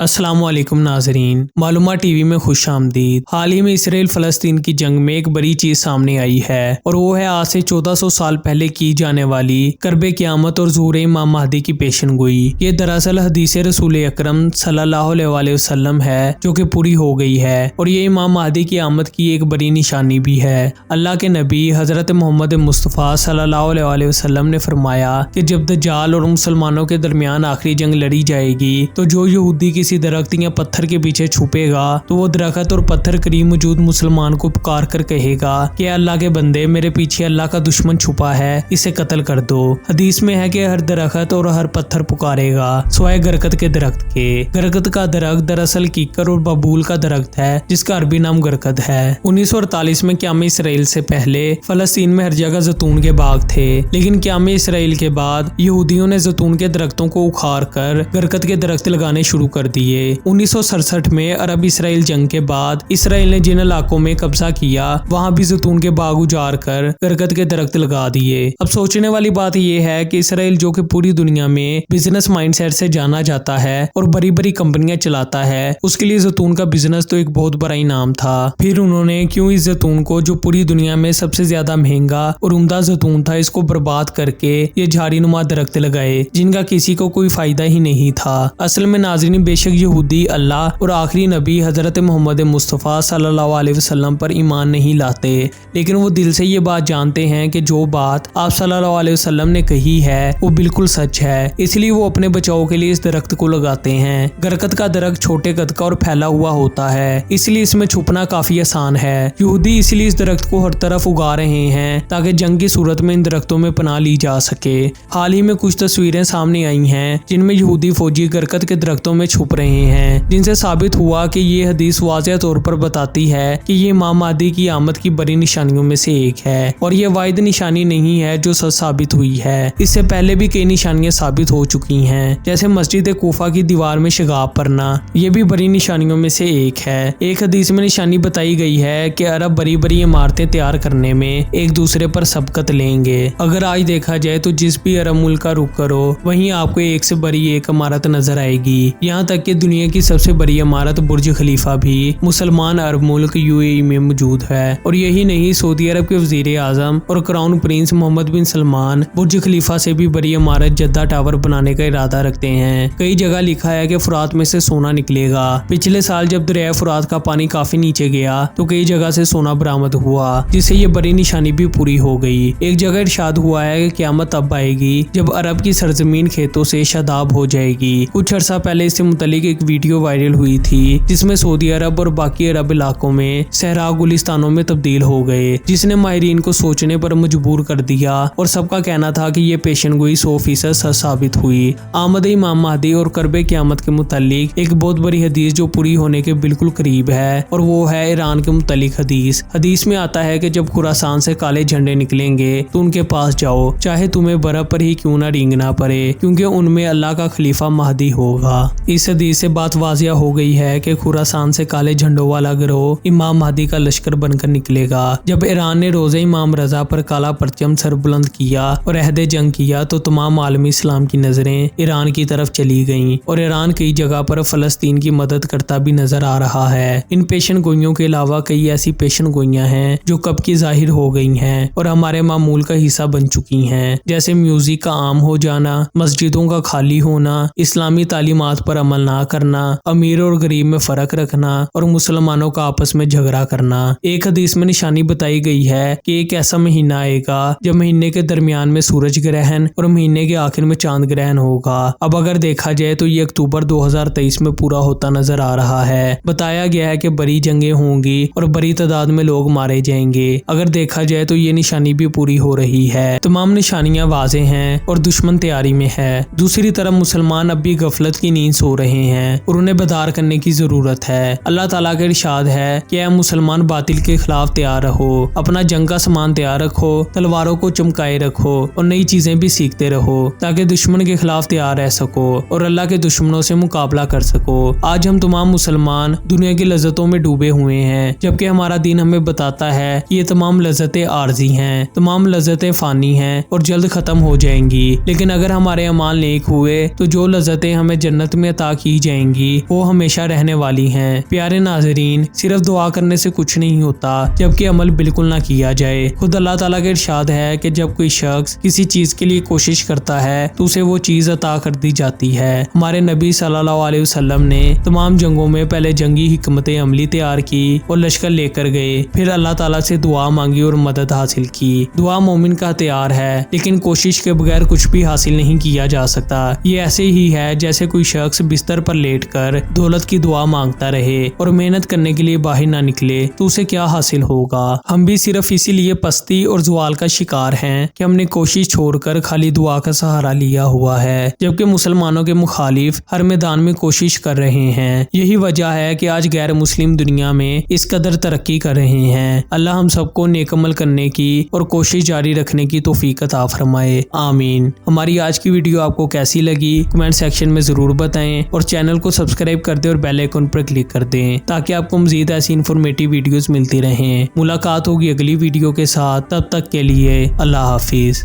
अस्सलामुअलैकुम नाजरीन, मालूमा टीवी में खुश आमदीद। हाल ही में इसराइल फ़लस्तीन की जंग में एक बड़ी चीज सामने आई है और वो है आज से 1400 साल पहले की जाने वाली करबे क़यामत और ज़ुहूर इमाम महदी की पेशन गोई। ये दरअसल हदीस रसूल अकरम सल्लल्लाहु अलैहि वसल्लम है जो कि पूरी हो गई है और ये इमाम महदी की आमद की एक बड़ी निशानी भी है। अल्लाह के नबी हजरत मोहम्मद मुस्तफ़ा सल्लल्लाहु अलैहि वसल्लम ने फरमाया कि जब दज्जाल और मुसलमानों के दरमियान आखिरी जंग लड़ी जाएगी तो जो यहूदी किसी दरख्त या पत्थर के पीछे छुपेगा तो वो दरख्त और पत्थर करीब मौजूद मुसलमान को पुकार कर कहेगा कि अल्लाह के बंदे, मेरे पीछे अल्लाह का दुश्मन छुपा है, इसे कत्ल कर दो। हदीस में है कि हर दरख्त और हर पत्थर पुकारेगा सिवाय गरकत के दरख्त के। गरकत का दरख्त दरअसल कीकर और बबूल का दरख्त है जिसका अरबी नाम गरकत है। 1948 में क़याम इसराइल से पहले फलस्तीन में हर जगह जैतून के बाग थे, लेकिन क़याम इसराइल के बाद यहूदियों ने जैतून के दरख्तों को उखाड़ कर गरकत के दरख्त लगाने शुरू कर दिए। 1967 में अरब इसराइल जंग के बाद इसराइल ने जिन इलाकों में कब्जा किया वहां भी जैतून के बाग उजाड़ कर गरकत के दरख्त लगा दिए। अब सोचने वाली बात यह है कि इसराइल जो कि पूरी दुनिया में बिजनेस माइंडसेट से जाना जाता है और बड़ी बड़ी कंपनियां चलाता है, उसके लिए जैतून का बिजनेस तो एक बहुत बड़ा इनाम था। फिर उन्होंने क्यों इस जैतून को, जो पूरी दुनिया में सबसे ज्यादा महंगा और उम्दा जैतून था, इसको बर्बाद करके ये झाड़ी नुमा दरख्त लगाए जिनका किसी को कोई फायदा ही नहीं था। असल में नाज़रीन, बेशक यहूदी अल्लाह और आखिरी नबी हजरत मोहम्मद मुस्तफ़ा सल्लल्लाहु अलैहि वसल्लम पर ईमान नहीं लाते, लेकिन वो दिल से ये बात जानते हैं कि जो बात आप सल्लल्लाहु अलैहि वसल्लम ने कही है वो बिल्कुल सच है, इसलिए वो अपने बचाव के लिए इस दरख्त को लगाते हैं। गरकत का दरख्त छोटे कद का और फैला हुआ होता है, इसलिए इसमें छुपना काफी आसान है। यहूदी इसलिए इस दरख्त को हर तरफ उगा रहे हैं ताकि जंग की सूरत में इन दरख्तों में पनाह ली जा सके। हाल ही में कुछ तस्वीरें सामने आई हैं जिनमें यहूदी फौजी गरकत के दरख्तों में छुप रहे हैं, जिनसे साबित हुआ कि ये हदीस वाज़ेह तौर पर बताती है कि ये इमाम महदी की आमद की बड़ी निशानियों में से एक है और ये वाहिद निशानी नहीं है जो सच साबित हुई है। इससे पहले भी कई निशानियां साबित हो चुकी हैं, जैसे मस्जिद कूफा की दीवार में शगाब पड़ना, ये भी बड़ी निशानियों में से एक है। एक हदीस में निशानी बताई गई है कि अरब बड़ी बड़ी इमारतें तैयार करने में एक दूसरे पर सबकत लेंगे। अगर आज देखा जाए तो जिस भी अरब मुल्क का रुख करो वहीं आपको एक से बड़ी एक इमारत नजर आएगी। यहाँ तक कि दुनिया की सबसे बड़ी इमारत बुर्ज खलीफा भी मुसलमान अरब मुल्क यूएई में मौजूद है। और यही नहीं, सऊदी अरब के वजीर आजम और क्राउन प्रिंस मोहम्मद बिन सलमान बुर्ज खलीफा से भी बड़ी इमारत जद्दा टावर बनाने का इरादा रखते हैं। कई जगह लिखा है कि फुरात में से सोना निकलेगा। पिछले साल जब दरिया फुरात का पानी काफी नीचे गया तो कई जगह से सोना बरामद हुआ, जिससे ये बड़ी निशानी भी पूरी हो गई। एक जगह इरशाद हुआ है कि क़यामत तब आएगी जब अरब की सरजमीन खेतों से शादाब हो जाएगी। कुछ अर्सा पहले इससे मुतल्लिक एक वीडियो वायरल हुई थी जिसमें सऊदी अरब और बाकी अरब इलाकों में सहरा गुलिस्तानों में तब्दील हो गए, जिसने माहिरीन को सोचने पर मजबूर कर दिया और सबका कहना था कि ये पेशनगोई 100% सच साबित हुई। आमद इमाम महदी और करबे क़यामत के मुतालिक एक बहुत बड़ी हदीस जो पूरी होने के बिल्कुल करीब है और वो है ईरान के मुतालिक हदीस। हदीस में आता है कि जब खुरासान से काले झंडे निकलेंगे तो उनके पास जाओ, चाहे तुम्हें बर्फ पर ही क्यों ना रेंगना पड़े, क्योंकि उनमें अल्लाह का खलीफा महदी होगा। इस हदीस से बात वाज़िया हो गई है कि खुरासान से काले झंडों वाला गिरोह इमाम महदी का लश्कर बनकर निकलेगा। जब ईरान ने रोज़े इमाम रजा पर काला परचम सर बुलंद किया और अहदे जंग किया तो तमाम आलमी इस्लाम की नजरें ईरान की तरफ चली गईं और ईरान कई जगह पर फलस्तीन की मदद करता भी नजर आ रहा है। इन पेशन गोइयों के अलावा कई ऐसी पेशन गोइयां हैं जो कब की जाहिर हो गई हैं और हमारे मामूल का हिस्सा बन चुकी हैं, जैसे म्यूजिक का आम हो जाना, मस्जिदों का खाली होना, इस्लामी तालीमात पर अमल ना करना, अमीर और गरीब में फर्क रखना और मुसलमानों का आपस में झगड़ा करना। एक हदीस में निशानी बताई गई है कि एक ऐसा महीना आएगा जब महीने के दरमियान में सूरज ग्रहण और महीने के आखिर में चांद ग्रहण होगा। अब अगर देखा जाए तो ये अक्टूबर 2023 में पूरा होता नजर आ रहा है। बताया गया है कि बड़ी जंगें होंगी और बड़ी तादाद में लोग मारे जाएंगे। अगर देखा जाए तो ये निशानी भी पूरी हो रही है। तमाम निशानियां वाज़ेह हैं और दुश्मन तैयारी में है। दूसरी तरफ मुसलमान अब भी गफलत की नींद सो रहे हैं और उन्हें बेदार करने की जरूरत है। अल्लाह ताला का इरशाद है कि ऐ मुसलमान बातिल के खिलाफ तैयार रहो, अपना जंग का सामान तैयार रखो, तलवारों को चमकाए रखो और नई चीजें भी सीखते रहो ताकि दुश्मन के खिलाफ तैयार रह सको और अल्लाह के दुश्मनों से मुकाबला कर सको। आज हम तमाम मुसलमान दुनिया की लज्जतों में डूबे हुए हैं, जबकि हमारा दीन हमें बताता है कि ये तमाम लज्जतें आर्जी हैं, तमाम लज्जतें फानी हैं और जल्द खत्म हो जाएंगी। लेकिन अगर हमारे अमाल नेक हुए तो जो लज्जतें हमें जन्नत में अता की की जाएंगी वो हमेशा रहने वाली हैं। प्यारे नाजरीन, सिर्फ दुआ करने से कुछ नहीं होता जबकि अमल बिल्कुल ना किया जाए। खुद अल्लाह ताला का इरशाद है कि जब कोई शख्स किसी चीज के लिए कोशिश करता है तो उसे वो चीज अता कर दी जाती है। हमारे नबी सल्लल्लाहु अलैहि वसल्लम ने तमाम जंगों में पहले जंगी हिकमत अमली तैयार की और लश्कर लेकर गए, फिर अल्लाह ताला से दुआ मांगी और मदद हासिल की। दुआ मोमिन का हथियार है, लेकिन कोशिश के बगैर कुछ भी हासिल नहीं किया जा सकता। ये ऐसे ही है जैसे कोई शख्स बिस्तर पर लेटकर दौलत की दुआ मांगता रहे और मेहनत करने के लिए बाहर ना निकले तो उसे क्या हासिल होगा। हम भी सिर्फ इसीलिए पस्ती और जुआल का शिकार हैं कि हमने कोशिश छोड़कर खाली दुआ का सहारा लिया हुआ है, जबकि मुसलमानों के मुखालिफ हर मैदान में कोशिश कर रहे हैं। यही वजह है कि आज गैर मुस्लिम दुनिया में इस कदर तरक्की कर रहे हैं। अल्लाह हम सबको नेक अमल करने की और कोशिश जारी रखने की तौफीक अता फरमाए, आमीन। हमारी आज की वीडियो आपको कैसी लगी कमेंट सेक्शन में जरूर बताएं और चैनल को सब्सक्राइब कर दें और बेल आइकन पर क्लिक कर दें ताकि आपको मजीद ऐसी इन्फॉर्मेटिव वीडियोस मिलती रहें। मुलाकात होगी अगली वीडियो के साथ, तब तक के लिए अल्लाह हाफिज।